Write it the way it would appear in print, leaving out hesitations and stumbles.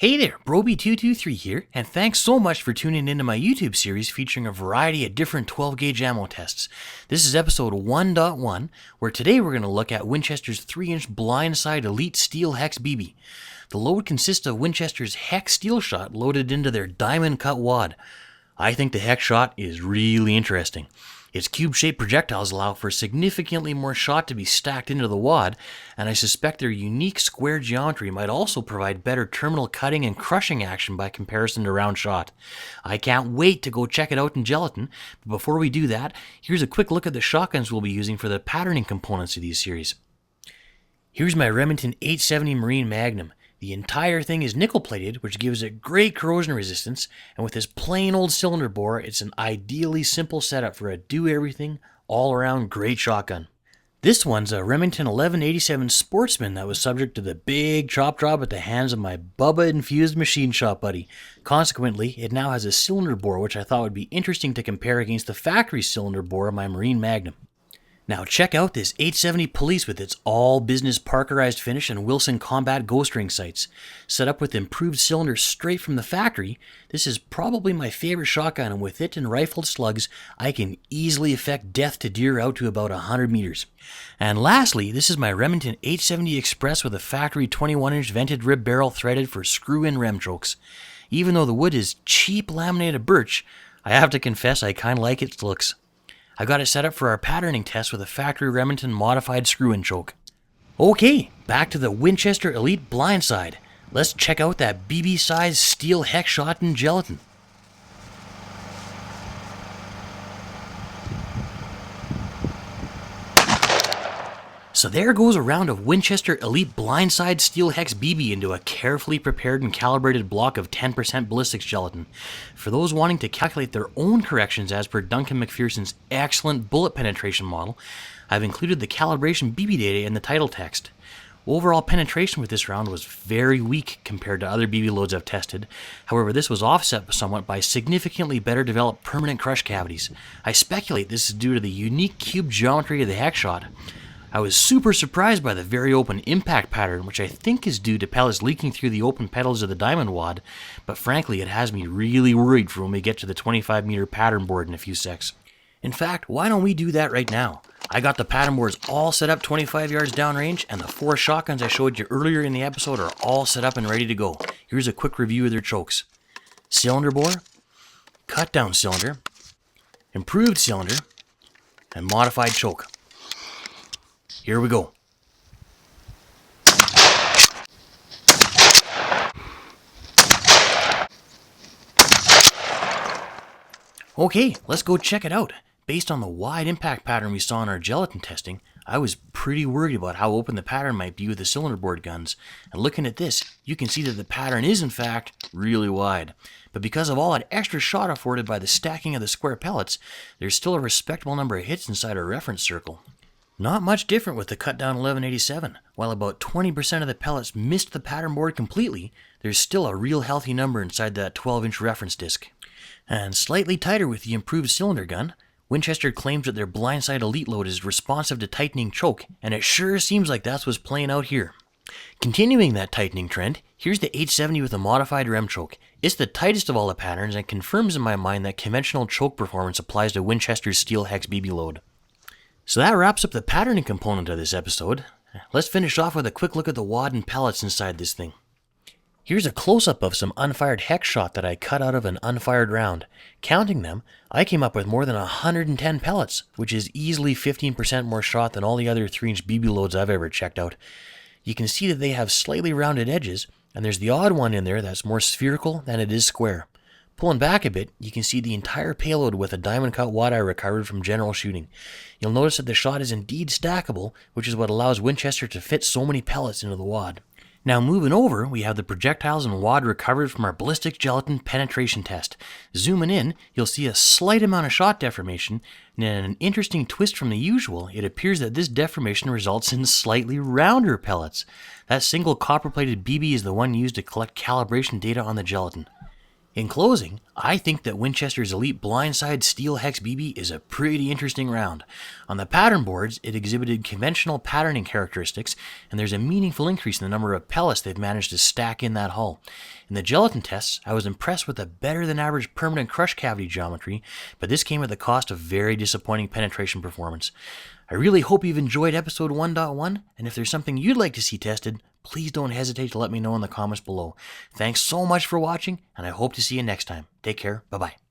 Hey there, Broby223 here, and thanks so much for tuning into my YouTube series featuring a variety of different 12-gauge ammo tests. This is episode 1.1, where today we're going to look at Winchester's 3-inch BlindSide Elite Steel Hex BB. The load consists of Winchester's Hex Steel Shot loaded into their diamond cut wad. I think the Hex Shot is really interesting. Its cube-shaped projectiles allow for significantly more shot to be stacked into the wad, and I suspect their unique square geometry might also provide better terminal cutting and crushing action by comparison to round shot. I can't wait to go check it out in Gelatin, but before we do that, here's a quick look at the shotguns we'll be using for the patterning components of these series. Here's my Remington 870 Marine Magnum. The entire thing is nickel-plated, which gives it great corrosion resistance, and with this plain old cylinder bore, it's an ideally simple setup for a do-everything, all-around great shotgun. This one's a Remington 1187 Sportsman that was subject to the big chop job at the hands of my Bubba-infused machine shop buddy. Consequently, it now has a cylinder bore, which I thought would be interesting to compare against the factory cylinder bore of my Marine Magnum. Now check out this 870 Police with its all-business Parkerized finish and Wilson Combat ghost ring sights. Set up with improved cylinders straight from the factory, this is probably my favorite shotgun, and with it and rifled slugs, I can easily effect death to deer out to about 100 meters. And lastly, this is my Remington 870 Express with a factory 21-inch vented rib barrel threaded for screw-in rem chokes. Even though the wood is cheap laminated birch, I have to confess I kinda like its looks. I got it set up for our patterning test with a factory Remington modified screw-in choke. Okay, back to the Winchester Elite BlindSide. Let's check out that BB-size steel hex shot in Gelatin. So there goes a round of Winchester Elite BlindSide Steel Hex BB into a carefully prepared and calibrated block of 10% ballistics gelatin. For those wanting to calculate their own corrections as per Duncan McPherson's excellent bullet penetration model, I've included the calibration BB data in the title text. Overall penetration with this round was very weak compared to other BB loads I've tested. However, this was offset somewhat by significantly better developed permanent crush cavities. I speculate this is due to the unique cube geometry of the hex shot. I was super surprised by the very open impact pattern, which I think is due to pellets leaking through the open petals of the diamond wad, but frankly it has me really worried for when we get to the 25-meter pattern board in a few secs. In fact, why don't we do that right now? I got the pattern boards all set up 25 yards downrange, and the 4 shotguns I showed you earlier in the episode are all set up and ready to go. Here's a quick review of their chokes. Cylinder bore, cut down cylinder, improved cylinder, and modified choke. Here we go. Okay, let's go check it out. Based on the wide impact pattern we saw in our gelatin testing, I was pretty worried about how open the pattern might be with the cylinder board guns. And looking at this, you can see that the pattern is in fact really wide. But because of all that extra shot afforded by the stacking of the square pellets, there's still a respectable number of hits inside our reference circle. Not much different with the cut down 1187. While about 20% of the pellets missed the pattern board completely, there's still a real healthy number inside that 12-inch reference disc. And slightly tighter with the improved cylinder gun, Winchester claims that their BlindSide Elite load is responsive to tightening choke, and it sure seems like that's what's playing out here. Continuing that tightening trend, here's the 870 with a modified rem choke. It's the tightest of all the patterns and confirms in my mind that conventional choke performance applies to Winchester's Steel Hex BB load. So that wraps up the patterning component of this episode. Let's finish off with a quick look at the wad and pellets inside this thing. Here's a close-up of some unfired hex shot that I cut out of an unfired round. Counting them, I came up with more than 110 pellets, which is easily 15% more shot than all the other 3-inch BB loads I've ever checked out. You can see that they have slightly rounded edges, and there's the odd one in there that's more spherical than it is square. Pulling back a bit, you can see the entire payload with a diamond cut wad I recovered from general shooting. You'll notice that the shot is indeed stackable, which is what allows Winchester to fit so many pellets into the wad. Now moving over, we have the projectiles and wad recovered from our ballistic gelatin penetration test. Zooming in, you'll see a slight amount of shot deformation, and in an interesting twist from the usual, it appears that this deformation results in slightly rounder pellets. That single copper-plated BB is the one used to collect calibration data on the gelatin. In closing, I think that Winchester's Elite Blindside Steel Hex BB is a pretty interesting round. On the pattern boards, it exhibited conventional patterning characteristics, and there's a meaningful increase in the number of pellets they've managed to stack in that hull. In the gelatin tests, I was impressed with a better than average permanent crush cavity geometry, but this came at the cost of very disappointing penetration performance. I really hope you've enjoyed episode 1.1, and if there's something you'd like to see tested, please don't hesitate to let me know in the comments below. Thanks so much for watching, and I hope to see you next time. Take care. Bye-bye.